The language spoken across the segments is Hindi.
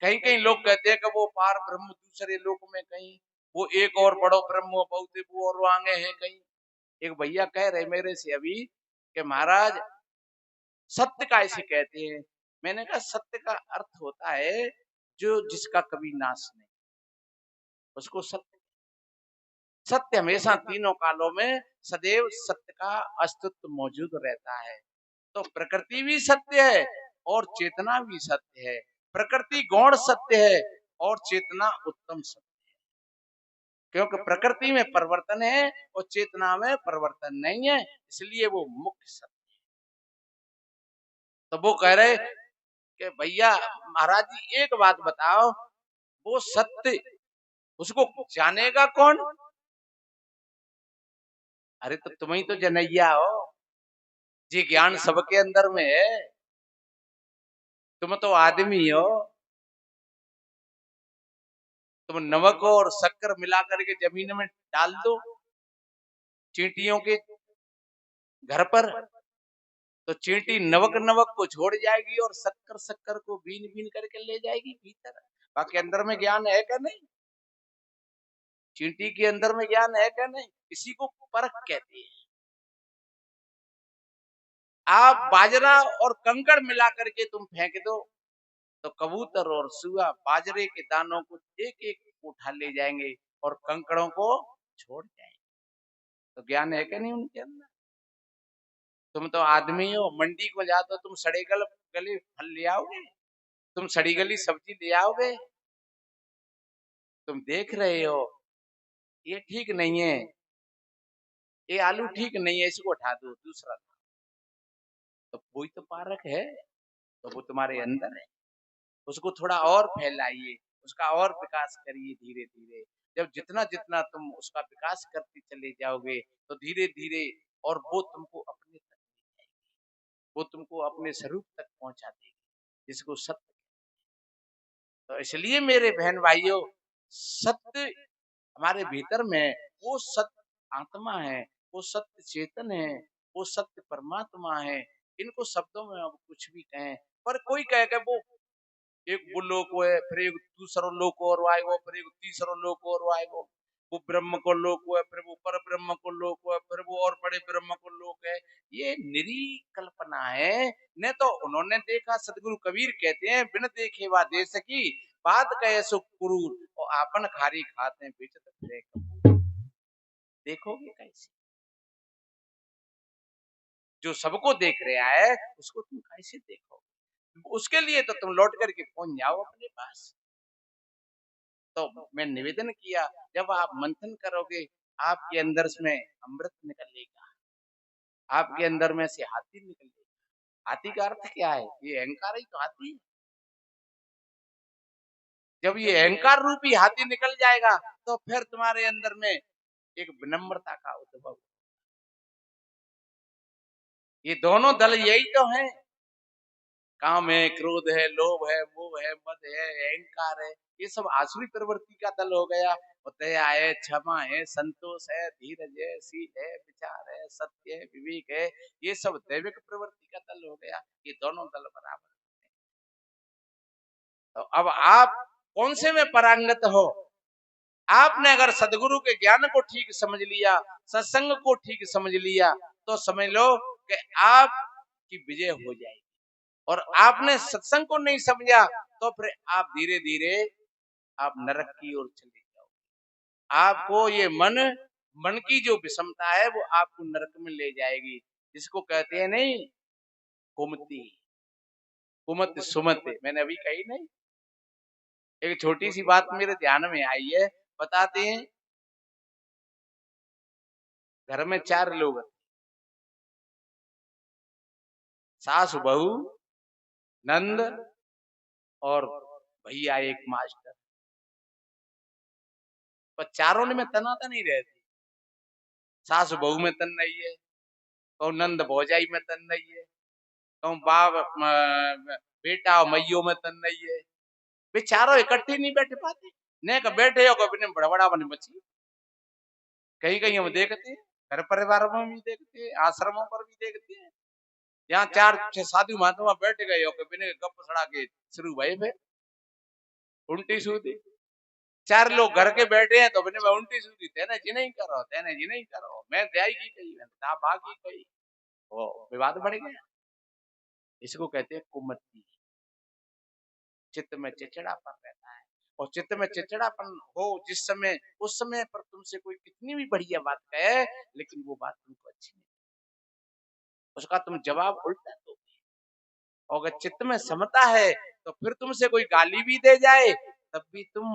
कहीं कहीं लोग कहते हैं कि वो पार ब्रह्म दूसरे लोक में, कहीं वो एक और बड़ो ब्रह्म बहुत वो और आगे है कहीं। एक भैया कह रहे मेरे से अभी कि महाराज सत्य का ऐसे कहते हैं। मैंने कहा सत्य का अर्थ होता है जो जिसका कभी नाश नहीं, उसको सत्य। सत्य हमेशा तीनों कालों में सदैव सत्य का अस्तित्व मौजूद रहता है। तो प्रकृति भी सत्य है और चेतना भी सत्य है। प्रकृति गौण सत्य है और चेतना उत्तम सत्य, क्योंकि प्रकृति में परिवर्तन है और चेतना में परिवर्तन नहीं है, इसलिए वो मुख्य सत्य। तो वो कह रहे कि भैया महाराज जी एक बात बताओ, वो सत्य उसको जानेगा कौन? अरे तो तुम ही तो जनैया हो, जी ज्ञान सबके अंदर में है, तुम तो आदमी हो। तुम नमक और शक्कर मिला करके जमीन में डाल दो चींटियों के घर पर, तो चींटी नमक नमक को छोड़ जाएगी और शक्कर शक्कर को बीन बीन करके ले जाएगी भीतर। बाकी अंदर में ज्ञान है क्या नहीं? चींटी के अंदर में ज्ञान है क्या नहीं? इसी को परख कहते हैं। आप बाजरा और कंकड़ मिला करके तुम फेंक दो तो कबूतर और सुआ बाजरे के दानों को एक एक उठा ले जाएंगे और कंकड़ों को छोड़ जाएंगे। तो ज्ञान है क्या नहीं उनके अंदर? तुम तो आदमी हो, मंडी को जाते हो तुम सड़े गले फल ले आओगे, तुम सड़ी गली सब्जी ले आओगे। तुम देख रहे हो ये ठीक नहीं है, ये आलू ठीक नहीं है, इसको उठा दो दूसरा। तो कोई तो पारक है, तो वो तुम्हारे अंदर है, उसको थोड़ा और फैलाइए, उसका और विकास करिए धीरे धीरे। जब जितना जितना तुम उसका विकास करते चले जाओगे तो धीरे धीरे और वो तुमको अपने तक ले जाएगी, वो तुमको अपने स्वरूप तक पहुंचा देगी, जिसको सत्य। तो इसलिए मेरे बहन भाइयों, सत्य हमारे भीतर में, वो सत्य आत्मा है, वो सत्य चेतन है, वो सत्य परमात्मा है। इनको शब्दों में अब कुछ भी कहें, पर कोई कहे कि वो एक वो लोक है, फिर एक दूसरो लोक और आएगो, फिर एक तीसरो लोक और आएगो। वो ब्रह्म को लोक है, फिर वो पर ब्रह्म को लोक है, फिर वो और बड़े ब्रह्म को लोक है। ये निरी कल्पना है, न तो उन्होंने देखा। सदगुरु कबीर कहते हैं बिन देखे वा दे सकी, बात कहे सो क्रूर, और आपन खारी खाते बेचत फिरे कपूर। देखोगे कैसे? जो सबको देख रहा है उसको तुम कैसे देखोगे? उसके लिए तो तुम लौट करके पहुंच जाओ अपने पास। तो मैं निवेदन किया, जब आप मंथन करोगे आपके अंदर में अमृत निकलेगा, आपके अंदर में से हाथी निकलेगा। हाथी का अर्थ क्या है? ये अहंकार ही तो हाथी है। जब ये अहंकार रूपी हाथी निकल जाएगा तो फिर तुम्हारे अंदर में एक विनम्रता का उद्भव। ये दोनों दल यही तो है, काम है, क्रोध है, लोभ है, मोह है, मद है, अहंकार है। ये सब आसुरी प्रवृत्ति का दल हो गया। और दया है, क्षमा है, संतोष है, धीरज है, शील है, विचार है, सत्य है, विवेक है, ये सब दैविक प्रवृत्ति का दल हो गया। ये दोनों दल बराबर। तो अब आप कौन से में परांगत हो? आपने अगर सदगुरु के ज्ञान को ठीक समझ लिया, सत्संग को ठीक समझ लिया, तो समझ लो कि आपकी विजय हो जाएगी। और आपने सत्संग को नहीं समझा तो फिर आप धीरे धीरे आप नरक की ओर चले जाओ। आपको ये मन की जो विषमता है वो आपको नरक में ले जाएगी, जिसको कहते हैं नहीं कुमति, कुमत सुमत। मैंने अभी कही नहीं, एक छोटी सी बात मेरे ध्यान में आई है, बताते हैं। घर में 4 लोग, सास बहू, नंद और भैया एक मास्टर। पर चारों में तनातन नहीं रहती। सास बहू में तन नहीं है, कहूँ नंद भौजाई में तन नहीं है, कहूँ बाप बेटा और मैयो में तन नहीं है। वे चारों इकट्ठे नहीं बैठ पाते। ने का बैठे हो कभी बड़बड़ा बने बची। कहीं कहीं हम देखते हैं, घर परिवार में भी देखते हैं, आश्रमों पर भी देखते हैं। यहाँ 4-6 साधु महात्मा बैठ गए हो कभी गप सड़ा के शुरू भय पे। उल्टी सूदी। चार लोग घर के बैठे हैं तो अपने में उल्टी सूदी तेने जी नहीं करो, तेने जी नहीं करो, मैं जाएगी कही ता बागी कही, वो विवाद बढ़ गया। इसको कहते हैं कुमति। चित्त में चिचड़ापन रहता है, और चित्त में चिचड़ापन हो जिस समय, उस समय पर तुमसे कोई कितनी भी बढ़िया बात कहे, लेकिन वो बात तुमको अच्छी नहीं, उसका तुम जवाब उल्टा दो। और अगर चित्त में समता है तो फिर तुमसे कोई गाली भी दे जाए तब भी तुम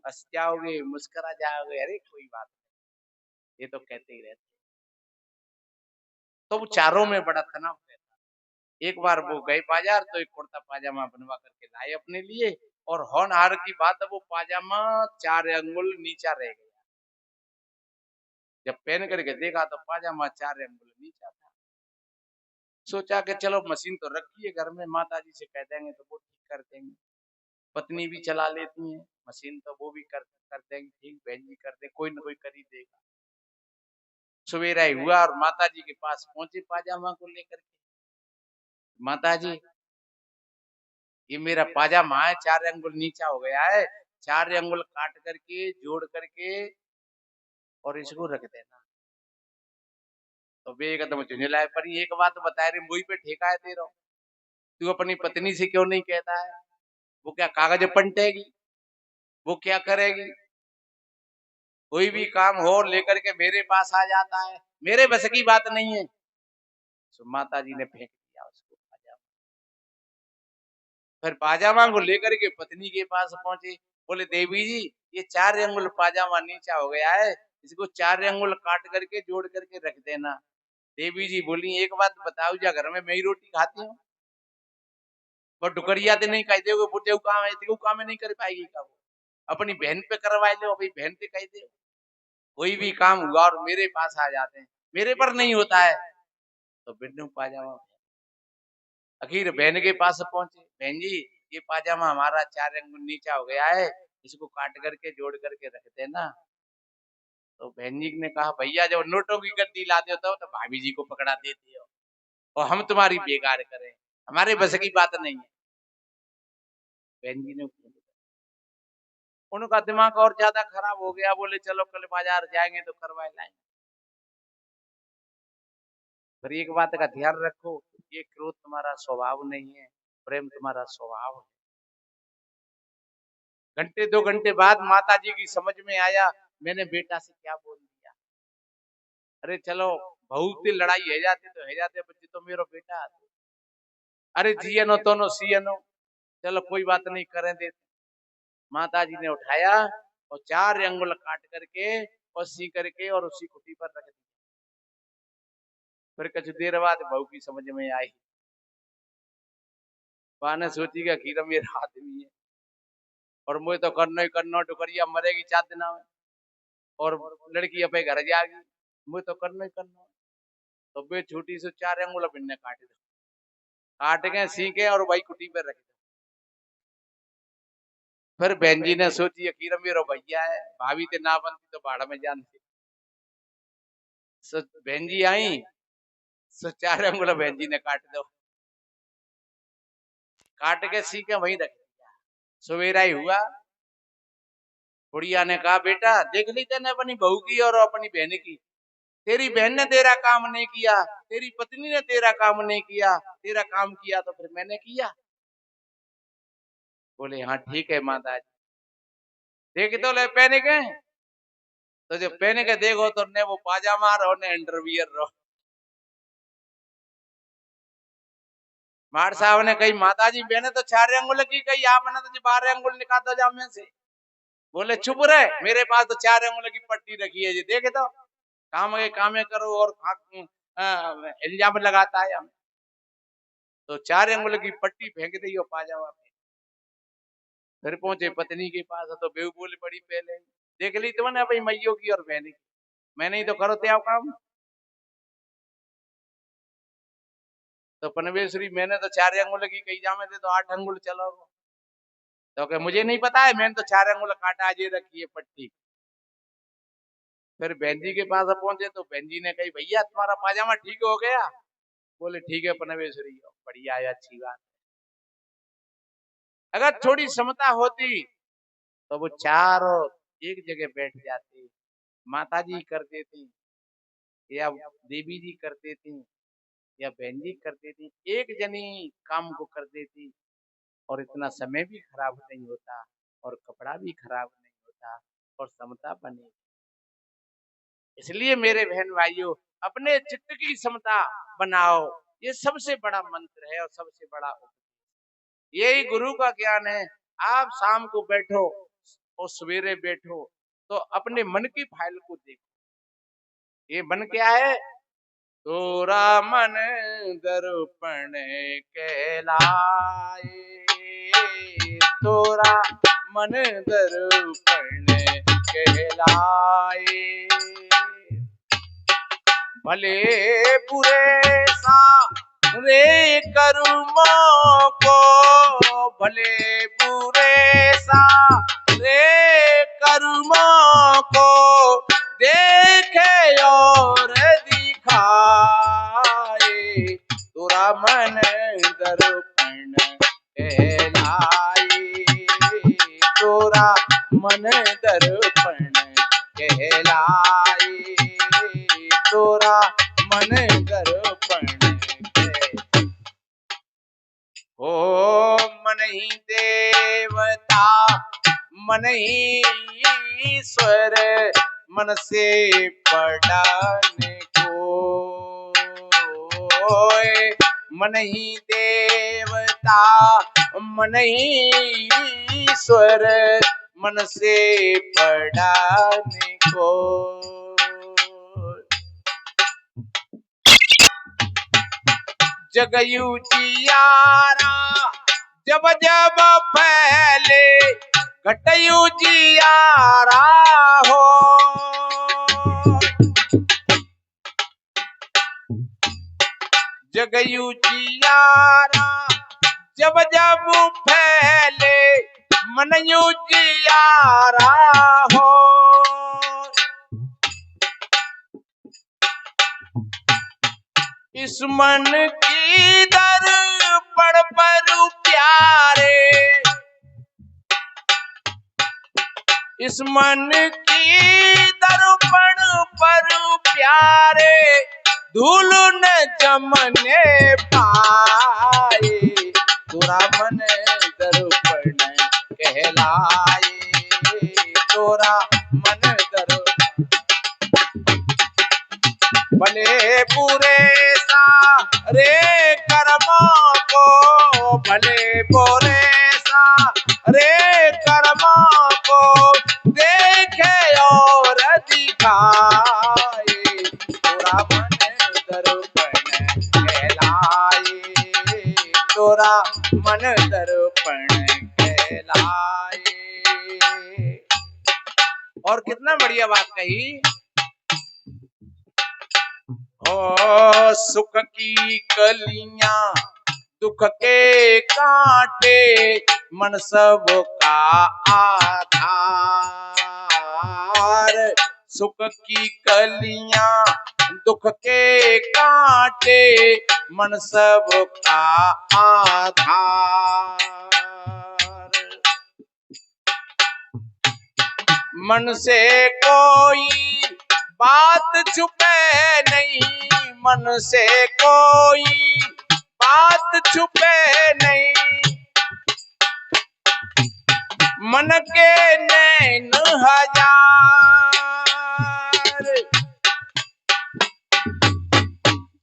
हंस जाओगे, मुस्कुरा जाओगे, अरे कोई बात नहीं, ये तो कहते ही रहते। तो वो चारों में बड़ा तनाव रहता। एक बार वो गए बाजार तो एक कुर्ता पाजामा बनवा करके लाए अपने लिए, और होनहार की बात है वो पाजामा 4 अंगुल नीचा रह गया। जब पहन करके देखा तो पाजामा 4 अंगुल नीचा था। सोचा कि चलो मशीन तो रखी है घर में, माता जी से कह देंगे तो वो ठीक कर देंगे, पत्नी भी चला लेती है मशीन तो वो भी कर देंगे ठीक, बहन जी कर दे, कोई ना कोई कर ही देगा। सवेरा ही हुआ और माता जी के पास पहुंचे पाजामा को लेकर के। माता जी ये मेरा पाजामा है 4 अंगुल नीचा हो गया है, 4 अंगुल काट करके जोड़ करके और इसको रख देना। तो वे एकदम झुंझलाए, पर एक बात बता रही, मुझ पे ठेका है तेरा, तू अपनी पत्नी से क्यों नहीं कहता है? वो क्या कागज पलटेगी, वो क्या करेगी? कोई भी काम हो लेकर के मेरे पास आ जाता है, मेरे बस की बात नहीं है। तो माता जी ने फेंक दिया उसको पाजामा। फिर पाजामा को लेकर के पत्नी के पास पहुंचे, बोले देवी जी ये 4 अंगुल पाजामा नीचा हो गया है, इसको 4 अंगुल काट करके जोड़ करके रख देना। देवी जी बोली एक बात बताओ, जा घर में मैं ही रोटी खाती हूँ? वो डुकरिया तो नहीं कह दे, बुढ़े काम है, तेरे काम नहीं कर पाएगी का? वो अपनी बहन पे करवा लो, अपनी बहन पे कह दे। कोई भी काम हुआ और मेरे पास आ जाते हैं, मेरे पर नहीं होता है। तो बिन्नू पाजामा आखिर बहन के पास पहुंचे, बहन जी ये पाजामा हमारा 4 अंगुल नीचा हो गया है, इसको काट करके जोड़ करके रख देना। तो बहन जी ने कहा भैया जब नोटों की गड्डी लाते हो तो भाभी जी को पकड़ा देते हो, और हम तुम्हारी बेकार करें, हमारे बस की बात नहीं है। बहन जी ने, उनका दिमाग और ज्यादा खराब हो गया, बोले चलो कल बाजार जाएंगे तो करवा लाएंगे। पर एक बात का ध्यान रखो, ये क्रोध तुम्हारा स्वभाव नहीं है, प्रेम तुम्हारा स्वभाव है। घंटे 2 घंटे बाद माता जी की समझ में आया मैंने बेटा से क्या बोल दिया। अरे चलो बहू से लड़ाई है जाती तो है जाते, बच्चे तो मेरा बेटा है। अरे जियनो तो नो सियनो, चलो कोई बात नहीं करें देते। माता जी ने उठाया और 4 अंगुल काट करके और सी करके और उसी कुटी पर रख दिया। फिर कुछ देर बाद बहू की समझ में आई, ने सोची का खीरा मेरा आदमी है और मुझे तो करना ही करना, टुकरिया मरेगी 4 दिन में और लड़की अपने घर जाएगी, मुझे तो करना ही करना। तो वे छोटी से 4 अंगुल बिन्ने काट दे, काट के सीखे और वही कुटी पर रख दे। फिर बहन जी ने सोची खीरा मेरा भैया है, भाभी ते ना बनती तो बाड़ा में जानती। बहन जी आई, 4 अंगुल बहन जी ने काट दो, काट के सीखे वही रख दिया। सवेरा ही हुआ, बुढ़िया ने कहा बेटा देख ली तेने अपनी बहू की और अपनी बहन की, तेरी बहन ने तेरा काम नहीं किया, तेरी पत्नी ने तेरा काम नहीं किया, तेरा काम किया तो फिर मैंने किया। बोले हाँ ठीक है माता जी, देख तो ले पहने के, तो जब पहने के देखो तो ने वो पाजामा रहो ने अंडरवियर रहो। मार साहब ने कही माता जी मैंने तो 4 अंगुल की कही, आपने तो 12 अंगुल निकाल दो जामे से। बोले चुप रहे, मेरे पास तो 4 अंगुल की पट्टी रखी है जी, देखे तो काम के कामे करो और इल्जाम लगाता है हमें। तो 4 अंगुल की पट्टी फेंक दी और पाजामा पे। फिर पहुंचे पत्नी के पास तो बेहू बोली पड़ी पहले, देख ली तुमने अपनी मैयों की और बहनी की, मैंने ही तो करो ते काम। तो पनवेश्वरी मैंने तो 4 अंगुल की कही जामे थे तो 8 अंगुल चलो। तो क्या मुझे नहीं पता है, मैंने तो 4 अंगुल काटा आज रखी है पट्टी। फिर बहन जी के पास पहुंचे तो बहन जी ने कही भैया तुम्हारा पाजामा ठीक हो गया? बोले ठीक है पनवेश्वरी, बढ़िया है, अच्छी बात। अगर थोड़ी समता होती तो वो चारों एक जगह बैठ जाते, माता जी करते थे या देवी जी करते थे या बहन जी करते थे, एक जनी काम को करते थे और इतना समय भी खराब नहीं होता और कपड़ा भी खराब नहीं होता और समता बनी। इसलिए मेरे बहन भाइयों, अपने चित्त की समता बनाओ, ये सबसे बड़ा मंत्र है और सबसे बड़ा यही गुरु का ज्ञान है। आप शाम को बैठो और सवेरे बैठो तो अपने मन की फाइल को देखो। ये मन क्या है? तोरा मन दर्पण कहलाए, तोरा मन दर्पण कहलाए, भले बुरे सारे कर्मों को, भले बुरे सारे कर्मों को देखे और दिखाए, तोरा मन दर्पण कहलाए, तोरा मन दर्पण कहलाए, तोरा मन दर्पण हो। मन ही देवता मन ही ईश्वर, मन से पढ़ने को, मन ही देवता मन ही ईश्वर, मन से पढ़ने को। जगयू जियारा जब जब फैले, घटयू जियारा हो, जगयू जियारा जब जब फैले, मनयू जियारा हो। इस मन की दर्पण पर प्यारे, इस मन की दर्पण पर प्यारे, धूल न जमने पाए, तोरा मन दर्पण कहलाए, तोरा मन दर्पण, भले बुरे सारे कर्मों को, भले बुरे सारे कर्मों को देखे और दिखाए, तोरा मन दर्पण कहलाए, तोरा मन दर्पण कहलाए। और कितना बढ़िया बात कही। ओ सुख की कलियां दुख के कांटे, मन सब का आधार, सुख की कलियां दुख के कांटे, मन सब का आधार, मन से कोई बात छुपे नहीं, मन से कोई बात छुपे नहीं, मन के नैन हजार,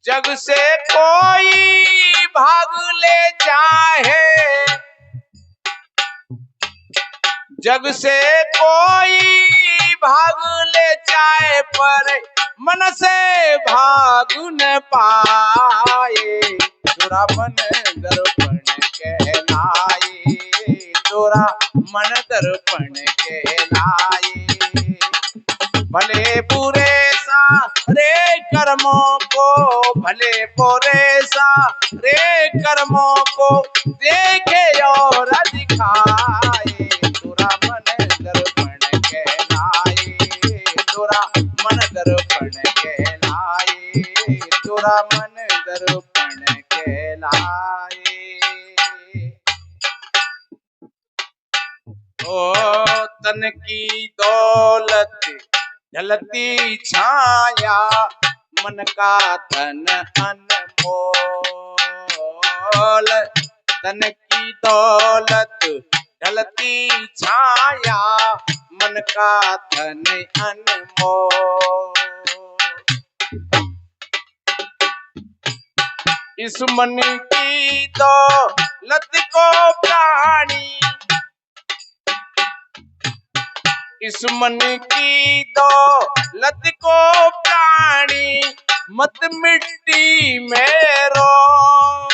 जग से कोई भाग ले चाहे, जग से कोई भाग ले चाहे, पर मन से भाग न पाए, तोरा मन दर्पण कहलाए, तोरा मन दर्पण कहलाए, भले बुरे सारे कर्मों को, भले बुरे सारे कर्मों को देखे और दिखाए, तोरा मन दर्पण कहलाए, तोरा मन दर्पण कहलाए, तोरा मन दर्पण कहलाए। ओ तन की दौलत ढलती छाया मन का धन अनमोल तन की दौलत ढलती छाया मन का धन अनमोल इस मन की दौलत को प्राणी इस मन की दौलत को प्राणी मत मिट्टी में रोल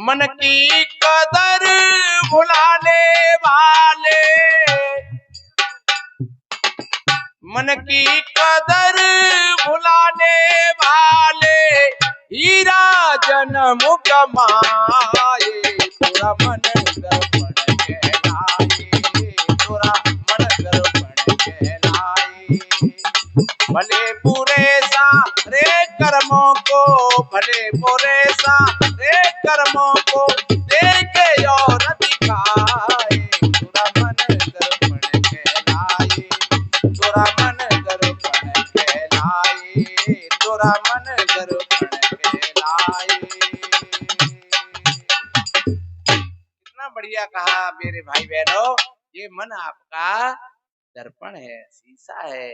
मन की कदर भुलाने वाले मन की कदर भुलाने वाले हीरा जन्म कमाए पूरा मन दर्पण कहलाए पूरा मन दर्पण कहलाए भले बुरे सारे कर्मों को भले बुरे सारे कर्मों को देखे और दिखाए पूरा मन दर्पण कहलाए तोरा मन दर्पण कहलाए तोरा मन दर्पण कहलाए कितना बढ़िया कहा मेरे भाई बहनों ये मन आपका दर्पण है शीशा है